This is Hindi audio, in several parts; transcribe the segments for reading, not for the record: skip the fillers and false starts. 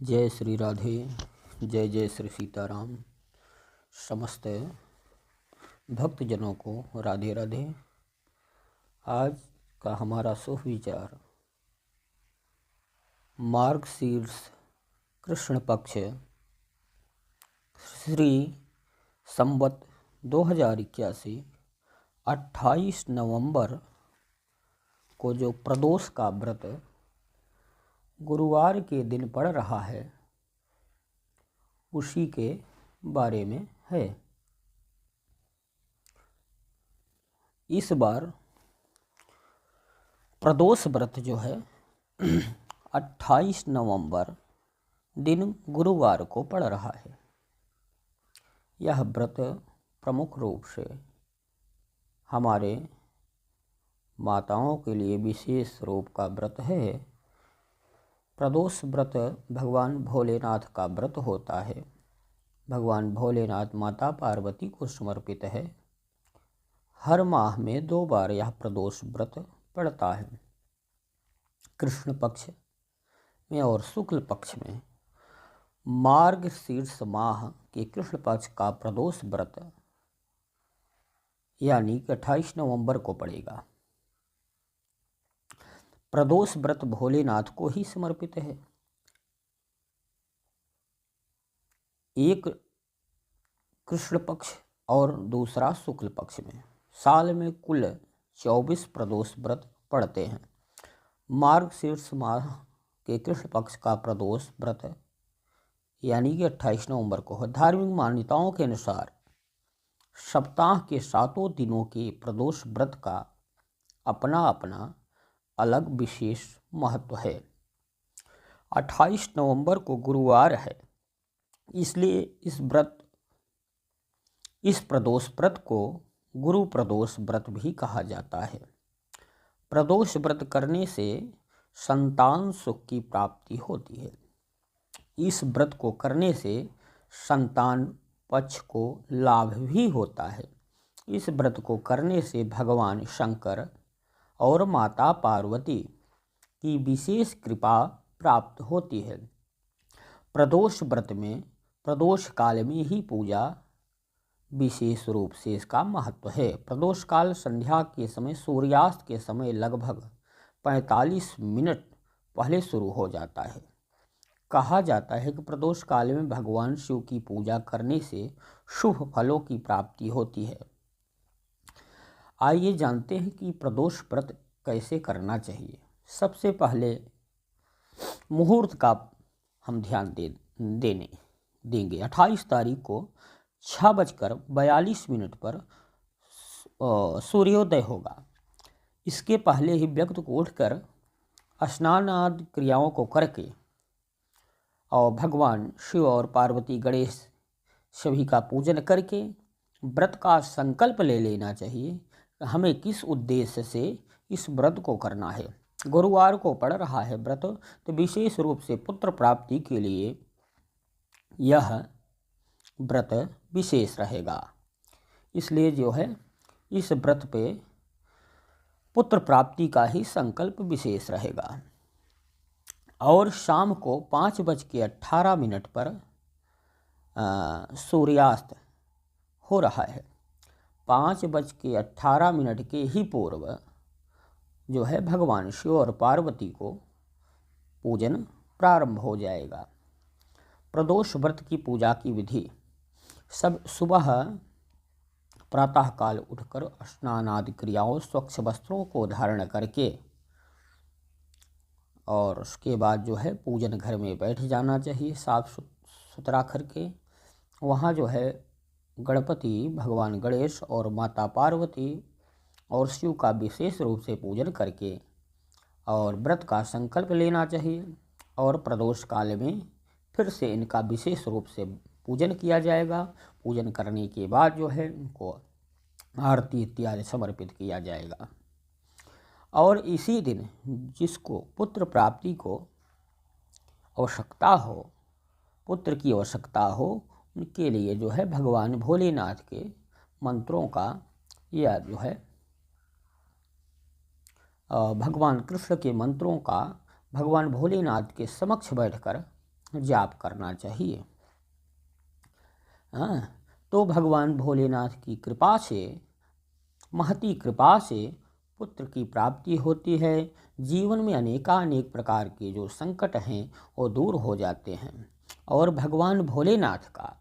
जय श्री राधे। जय जय श्री सीताराम। समस्त भक्तजनों को राधे राधे। आज का हमारा शुभ विचार मार्गशीर्ष कृष्ण पक्ष श्री संवत 2081 28 नवंबर को जो प्रदोष का व्रत गुरुवार के दिन पड़ रहा है उसी के बारे में है। इस बार प्रदोष व्रत जो है 28 नवंबर दिन गुरुवार को पड़ रहा है। यह व्रत प्रमुख रूप से हमारे माताओं के लिए विशेष रूप का व्रत है। प्रदोष व्रत भगवान भोलेनाथ का व्रत होता है। भगवान भोलेनाथ माता पार्वती को समर्पित है। हर माह में 2 बार यह प्रदोष व्रत पड़ता है, कृष्ण पक्ष में और शुक्ल पक्ष में। मार्गशीर्ष माह के कृष्ण पक्ष का प्रदोष व्रत यानी कि 28 नवंबर को पड़ेगा। प्रदोष व्रत भोलेनाथ को ही समर्पित है। एक कृष्ण पक्ष और दूसरा शुक्ल पक्ष में साल में कुल 24 प्रदोष व्रत पड़ते हैं। मार्गशीर्ष माह के कृष्ण पक्ष का प्रदोष व्रत यानी कि 28 नवंबर को है। धार्मिक मान्यताओं के अनुसार सप्ताह के 7 दिनों के प्रदोष व्रत का अपना अपना अलग विशेष महत्व है। 28 नवंबर को गुरुवार है, इसलिए इस प्रदोष व्रत को गुरु प्रदोष व्रत भी कहा जाता है। प्रदोष व्रत करने से संतान सुख की प्राप्ति होती है। इस व्रत को करने से संतान पक्ष को लाभ भी होता है। इस व्रत को करने से भगवान शंकर और माता पार्वती की विशेष कृपा प्राप्त होती है। प्रदोष व्रत में प्रदोष काल में ही पूजा विशेष रूप से इसका महत्व है। प्रदोष काल संध्या के समय सूर्यास्त के समय लगभग 45 मिनट पहले शुरू हो जाता है। कहा जाता है कि प्रदोष काल में भगवान शिव की पूजा करने से शुभ फलों की प्राप्ति होती है। आइए जानते हैं कि प्रदोष व्रत कैसे करना चाहिए। सबसे पहले मुहूर्त का हम ध्यान देंगे। 28 तारीख को 6:42 पर सूर्योदय होगा। इसके पहले ही व्यक्ति को उठकर स्नान आदि क्रियाओं को करके और भगवान शिव और पार्वती गणेश सभी का पूजन करके व्रत का संकल्प ले लेना चाहिए। हमें किस उद्देश्य से इस व्रत को करना है। गुरुवार को पड़ रहा है व्रत, तो विशेष रूप से पुत्र प्राप्ति के लिए यह व्रत विशेष रहेगा। इसलिए जो है इस व्रत पे पुत्र प्राप्ति का ही संकल्प विशेष रहेगा। और शाम को 5:18 पर सूर्यास्त हो रहा है। 5:18 के ही पूर्व जो है भगवान शिव और पार्वती को पूजन प्रारंभ हो जाएगा। प्रदोष व्रत की पूजा की विधि सब सुबह प्रातःकाल उठकर स्नान आदि क्रियाओं स्वच्छ वस्त्रों को धारण करके और उसके बाद जो है पूजन घर में बैठ जाना चाहिए साफ सुथरा करके। वहाँ जो है गणपति भगवान गणेश और माता पार्वती और शिव का विशेष रूप से पूजन करके और व्रत का संकल्प लेना चाहिए। और प्रदोष काल में फिर से इनका विशेष रूप से पूजन किया जाएगा। पूजन करने के बाद जो है उनको आरती इत्यादि समर्पित किया जाएगा। और इसी दिन जिसको पुत्र प्राप्ति को आवश्यकता हो, पुत्र की आवश्यकता हो, उनके लिए जो है भगवान भोलेनाथ के मंत्रों का या जो है भगवान कृष्ण के मंत्रों का भगवान भोलेनाथ के समक्ष बैठकर जाप करना चाहिए। हाँ, तो भगवान भोलेनाथ की कृपा से, महती कृपा से पुत्र की प्राप्ति होती है। जीवन में अनेकानेक प्रकार के जो संकट हैं वो दूर हो जाते हैं। और भगवान भोलेनाथ का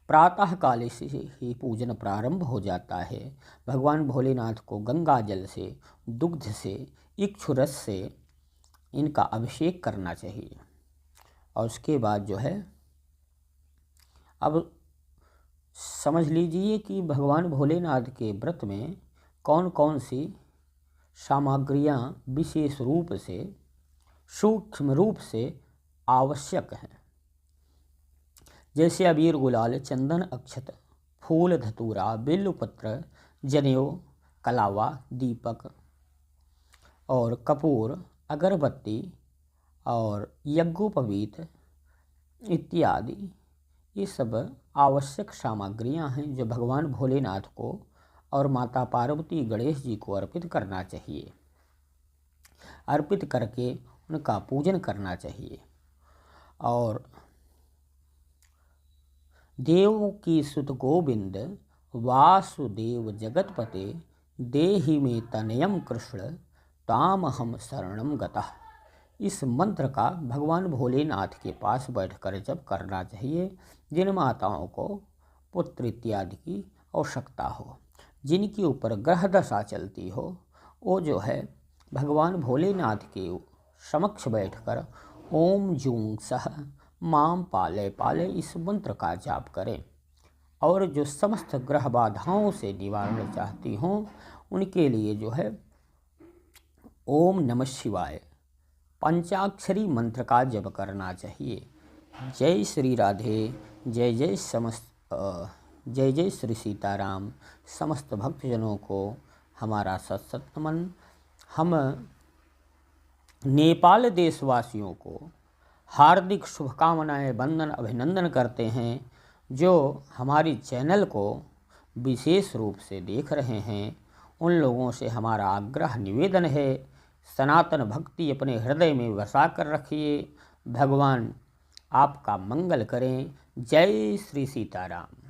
प्रातः काल से ही पूजन प्रारंभ हो जाता है। भगवान भोलेनाथ को गंगा जल से, दुग्ध से, इक्षुरस से इनका अभिषेक करना चाहिए। और उसके बाद जो है, अब समझ लीजिए कि भगवान भोलेनाथ के व्रत में कौन कौन सी सामग्रियां विशेष रूप से, सूक्ष्म रूप से आवश्यक हैं। जैसे अबीर, गुलाल, चंदन, अक्षत, फूल, धतूरा, बेलपत्र, जनेऊ, कलावा, दीपक और कपूर, अगरबत्ती और यज्ञोपवीत इत्यादि, ये सब आवश्यक सामग्रियां हैं जो भगवान भोलेनाथ को और माता पार्वती, गणेश जी को अर्पित करना चाहिए। अर्पित करके उनका पूजन करना चाहिए। और देव की सुत गोविंद वासुदेव जगतपते, देहि में तनयम कृष्ण ताम हम शरणम गतः, इस मंत्र का भगवान भोलेनाथ के पास बैठकर जप करना चाहिए। जिन माताओं को पुत्र इत्यादि की आवश्यकता हो, जिनके ऊपर ग्रह दशा चलती हो, वो जो है भगवान भोलेनाथ के समक्ष बैठकर ओम जूं सह माम पाले पाले इस मंत्र का जाप करें। और जो समस्त ग्रह बाधाओं से निवारण चाहती हों, उनके लिए जो है ओम नमः शिवाय पंचाक्षरी मंत्र का जप करना चाहिए। जय श्री राधे, जय जय जय जय श्री सीताराम। समस्त भक्तजनों को हमारा सत नमन। हम नेपाल देशवासियों को हार्दिक शुभकामनाएं, वंदन, अभिनंदन करते हैं। जो हमारी चैनल को विशेष रूप से देख रहे हैं, उन लोगों से हमारा आग्रह निवेदन है, सनातन भक्ति अपने हृदय में बसा कर रखिए। भगवान आपका मंगल करें। जय श्री सीताराम।